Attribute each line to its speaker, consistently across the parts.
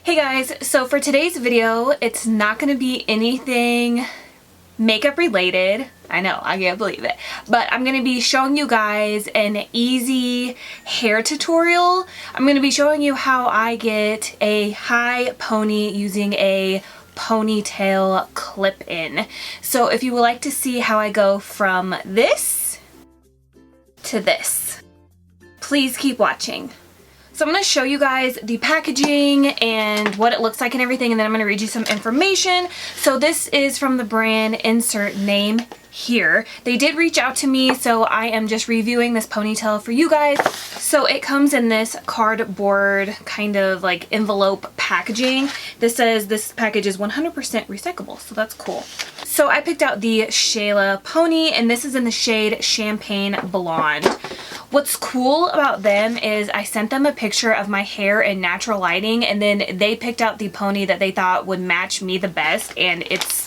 Speaker 1: Hey guys, so for today's video, it's not going to be anything makeup related. I know, I can't believe it. But I'm going to be showing you guys an easy hair tutorial. I'm going to be showing you how I get a high pony using a ponytail clip-in. So if you would like to see how I go from this to this, please keep watching. So I'm going to show you guys the packaging and what it looks like and everything, and then I'm going to read you some information. So this is from the brand INSERTNAMEHERE. They did reach out to me, so I am just reviewing this ponytail for you guys. So it comes in this cardboard kind of like envelope packaging. This says this package is 100% recyclable, so that's cool. So I picked out the Shayla Pony, and this is in the shade Champagne Blonde. What's cool about them is I sent them a picture of my hair in natural lighting, and then they picked out the pony that they thought would match me the best, and it's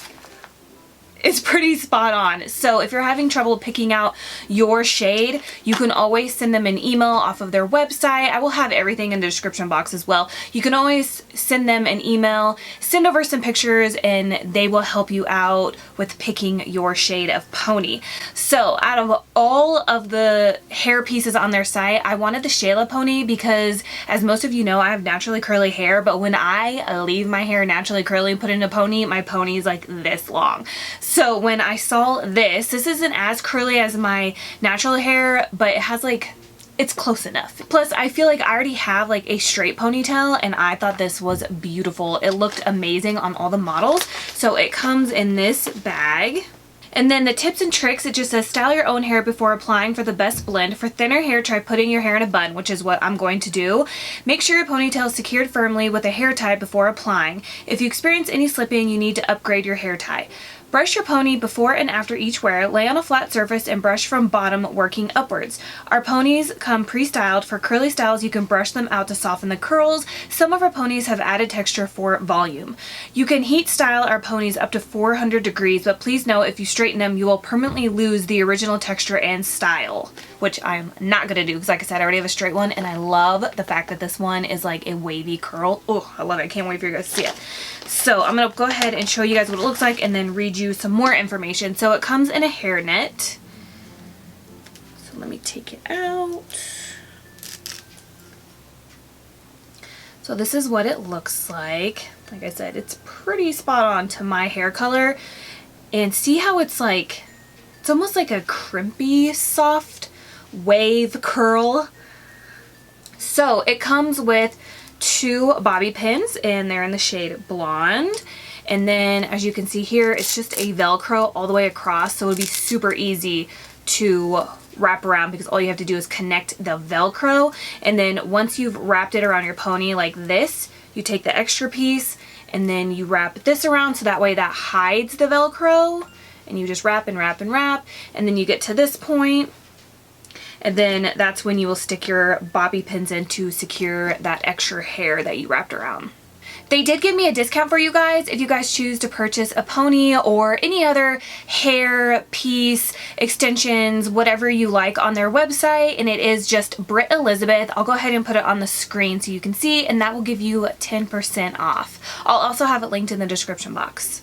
Speaker 1: pretty spot on. So if you're having trouble picking out your shade, you can always send them an email off of their website. I will have everything in the description box as well. You can always send them an email, send over some pictures, and they will help you out with picking your shade of pony. So out of all of the hair pieces on their site, I wanted the Shayla Pony because, as most of you know, I have naturally curly hair, but when I leave my hair naturally curly and put it in a pony, my pony is like this long. So when I saw this isn't as curly as my natural hair, but it has like, it's close enough. Plus, I feel like I already have like a straight ponytail, and I thought this was beautiful. It looked amazing on all the models. So it comes in this bag. And then the tips and tricks, it just says style your own hair before applying for the best blend. For thinner hair, try putting your hair in a bun, which is what I'm going to do. Make sure your ponytail is secured firmly with a hair tie before applying. If you experience any slipping, you need to upgrade your hair tie. Brush your pony before and after each wear. Lay on a flat surface and brush from bottom working upwards. Our ponies come pre-styled. For curly styles, you can brush them out to soften the curls. Some of our ponies have added texture for volume. You can heat style our ponies up to 400 degrees, but please know if you straighten them, you will permanently lose the original texture and style, which I'm not going to do because, like I said, I already have a straight one, and I love the fact that this one is like a wavy curl. Oh, I love it. I can't wait for you guys to see it. So I'm going to go ahead and show you guys what it looks like and then read you some more information. So it comes in a hairnet. So let me take it out. So this is what it looks like. Like I said, it's pretty spot on to my hair color. And see how it's like, it's almost like a crimpy, soft wave curl. So it comes with 2 bobby pins, and they're in the shade Blonde. And then, as you can see here, it's just a velcro all the way across, so it would be super easy to wrap around because all you have to do is connect the velcro. And then once you've wrapped it around your pony like this, you take the extra piece and then you wrap this around, so that way that hides the velcro, and you just wrap and wrap and wrap, and then you get to this point, and then that's when you will stick your bobby pins in to secure that extra hair that you wrapped around. They did give me a discount for you guys if you guys choose to purchase a pony or any other hair piece, extensions, whatever you like on their website, and it is just BRITTELIZABETH. I'll go ahead and put it on the screen so you can see, and that will give you 10% off. I'll also have it linked in the description box.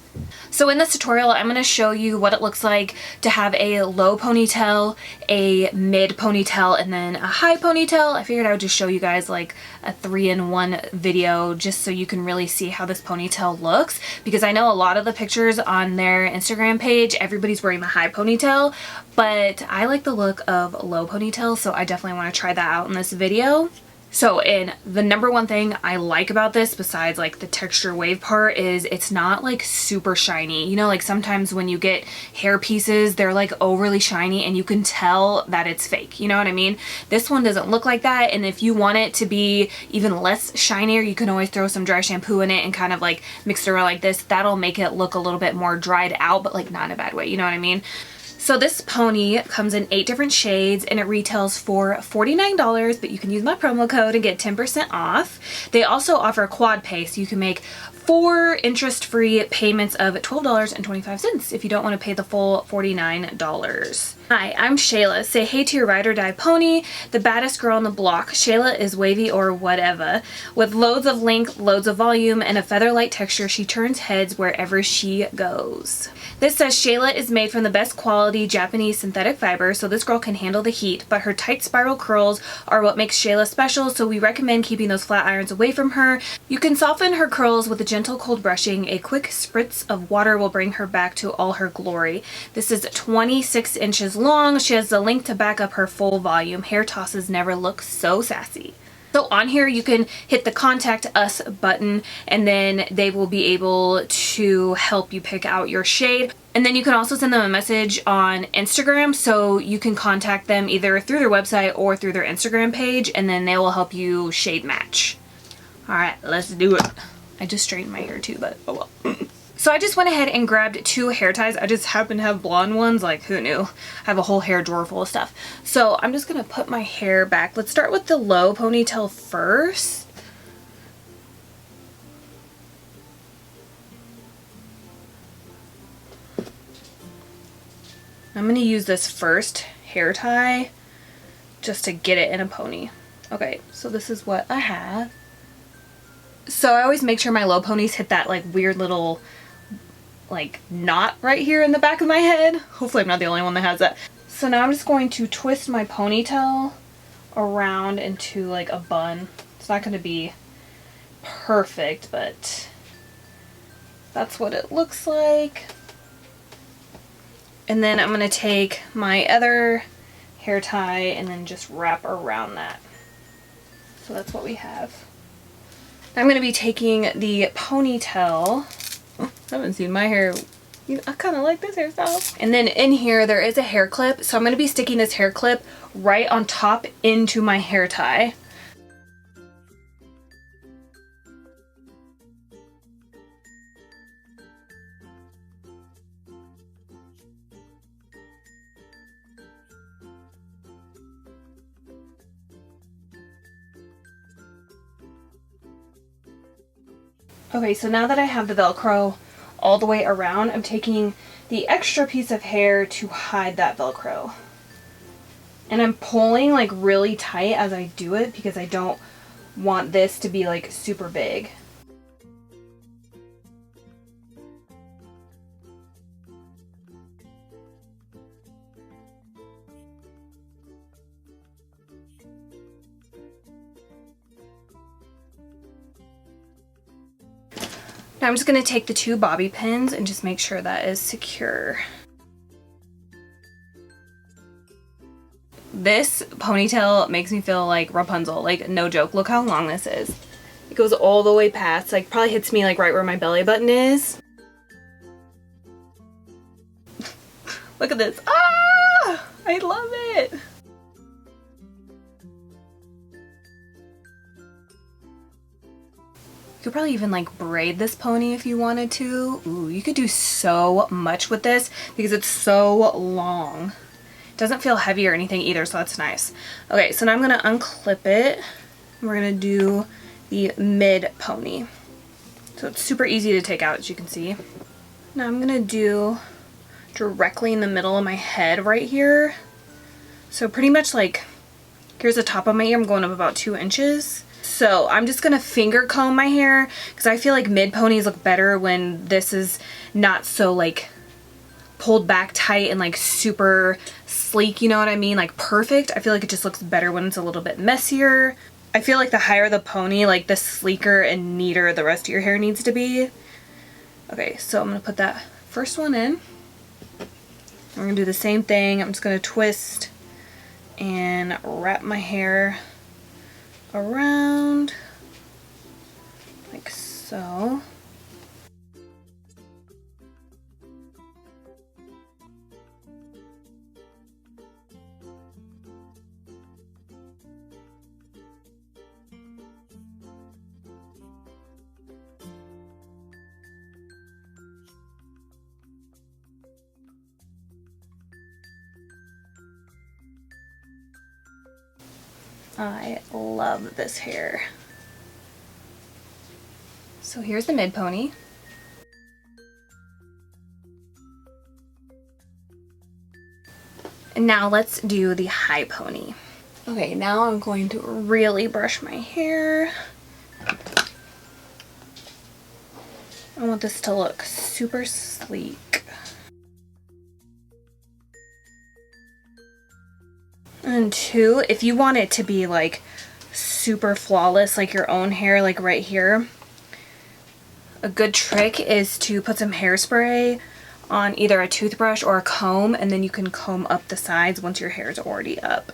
Speaker 1: So in this tutorial, I'm going to show you what it looks like to have a low ponytail, a mid ponytail, and then a high ponytail. I figured I would just show you guys like a 3-in-1 video just so you can really see how this ponytail looks, because I know a lot of the pictures on their Instagram page, everybody's wearing the high ponytail, but I like the look of low ponytail, so I definitely want to try that out in this video. So, and the number one thing I like about this, besides like the texture wave part, is it's not like super shiny. You know, like sometimes when you get hair pieces, they're like overly shiny and you can tell that it's fake. You know what I mean? This one doesn't look like that, and if you want it to be even less shinier, you can always throw some dry shampoo in it and kind of like mix it around like this. That'll make it look a little bit more dried out, but like not in a bad way. You know what I mean? So this pony comes in 8 different shades, and it retails for $49, but you can use my promo code and get 10% off. They also offer quad pay, so you can make 4 interest-free payments of $12.25 if you don't want to pay the full $49. Hi, I'm Shayla. Say hey to your ride or die pony, the baddest girl on the block. Shayla is wavy or whatever. With loads of length, loads of volume, and a feather-light texture, she turns heads wherever she goes. This says Shayla is made from the best quality Japanese synthetic fiber, so this girl can handle the heat, but her tight spiral curls are what makes Shayla special, so we recommend keeping those flat irons away from her. You can soften her curls with a gentle cold brushing. A quick spritz of water will bring her back to all her glory. This is 26 inches long. She has the length to back up her full volume. Hair tosses never look so sassy. So on here you can hit the contact us button and then they will be able to help you pick out your shade. And then you can also send them a message on Instagram, so you can contact them either through their website or through their Instagram page, and then they will help you shade match. Alright, let's do it. I just straightened my hair too, but oh well. So I just went ahead and grabbed 2 hair ties. I just happen to have blonde ones, like who knew? I have a whole hair drawer full of stuff. So I'm just gonna put my hair back. Let's start with the low ponytail first. I'm gonna use this first hair tie just to get it in a pony. Okay, so this is what I have. So I always make sure my low ponies hit that like weird little like knot right here in the back of my head. Hopefully I'm not the only one that has that. So now I'm just going to twist my ponytail around into like a bun. It's not going to be perfect, but that's what it looks like. And then I'm going to take my other hair tie and then just wrap around that. So that's what we have. I'm going to be taking the ponytail. I haven't seen my hair. I kind of like this hairstyle. And then in here there is a hair clip, so I'm going to be sticking this hair clip right on top into my hair tie. Okay, so now that I have the Velcro all the way around, I'm taking the extra piece of hair to hide that Velcro. And I'm pulling like really tight as I do it because I don't want this to be like super big. Now I'm just going to take the 2 bobby pins and just make sure that is secure. This ponytail makes me feel like Rapunzel, like no joke. Look how long this is. It goes all the way past, like probably hits me like right where my belly button is. Look at this. Ah! I love it. You could probably even like braid this pony if you wanted to. Ooh, you could do so much with this because it's so long. It doesn't feel heavy or anything either, so that's nice. Okay, so now I'm gonna unclip it. We're gonna do the mid pony. So it's super easy to take out, as you can see. Now I'm gonna do directly in the middle of my head right here. So pretty much like, here's the top of my ear. I'm going up about 2 inches. So I'm just gonna finger comb my hair because I feel like mid ponies look better when this is not so like pulled back tight and like super sleek, you know what I mean? Like perfect. I feel like it just looks better when it's a little bit messier. I feel like the higher the pony, like the sleeker and neater the rest of your hair needs to be. Okay, so I'm gonna put that first one in. We're gonna do the same thing. I'm just gonna twist and wrap my hair around like so. I love this hair. So here's the mid pony. And now let's do the high pony. Okay, now I'm going to really brush my hair. I want this to look super sleek. And two, if you want it to be like super flawless, like your own hair, like right here, a good trick is to put some hairspray on either a toothbrush or a comb, and then you can comb up the sides once your hair is already up.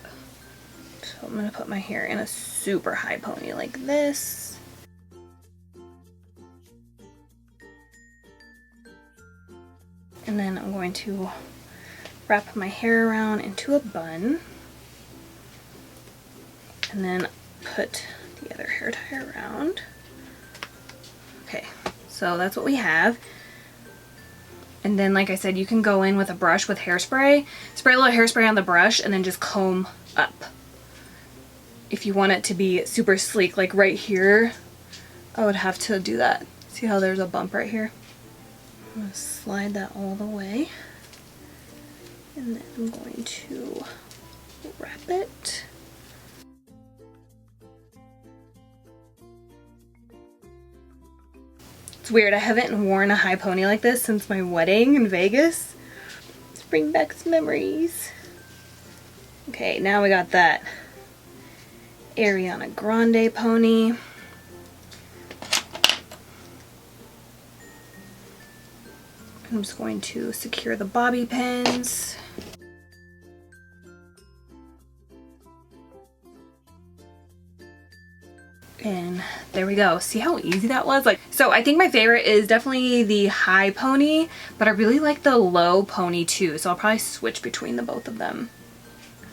Speaker 1: So I'm going to put my hair in a super high pony like this. And then I'm going to wrap my hair around into a bun. And then put the other hair tie around. Okay, so that's what we have. And then, like I said, you can go in with a brush with hairspray, spray a little hairspray on the brush, and then just comb up. If you want it to be super sleek, like right here, I would have to do that. See how there's a bump right here? I'm going to slide that all the way. And then I'm going to wrap it. It's weird, I haven't worn a high pony like this since my wedding in Vegas. Let's bring back some memories. Okay, now we got that Ariana Grande pony. I'm just going to secure the bobby pins. And there we go. See how easy that was? Like, so I think my favorite is definitely the high pony, but I really like the low pony too. So I'll probably switch between the both of them.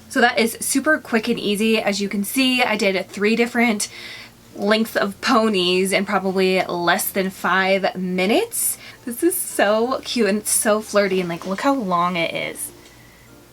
Speaker 1: So that is super quick and easy. As you can see, I did 3 different lengths of ponies in probably less than 5 minutes. This is so cute and it's so flirty, and like, look how long it is.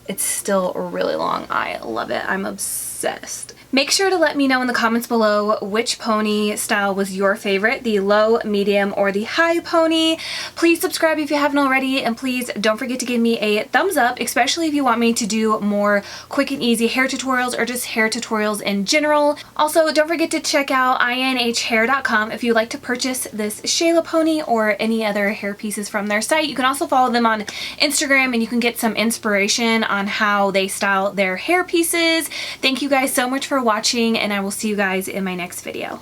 Speaker 1: It's still really long. I love it. I'm obsessed. Make sure to let me know in the comments below which pony style was your favorite, the low, medium, or the high pony. Please subscribe if you haven't already, and please don't forget to give me a thumbs up, especially if you want me to do more quick and easy hair tutorials or just hair tutorials in general. Also, don't forget to check out inhair.com if you'd like to purchase this Shayla pony or any other hair pieces from their site. You can also follow them on Instagram and you can get some inspiration on how they style their hair pieces. Thank you guys so much for watching, and I will see you guys in my next video.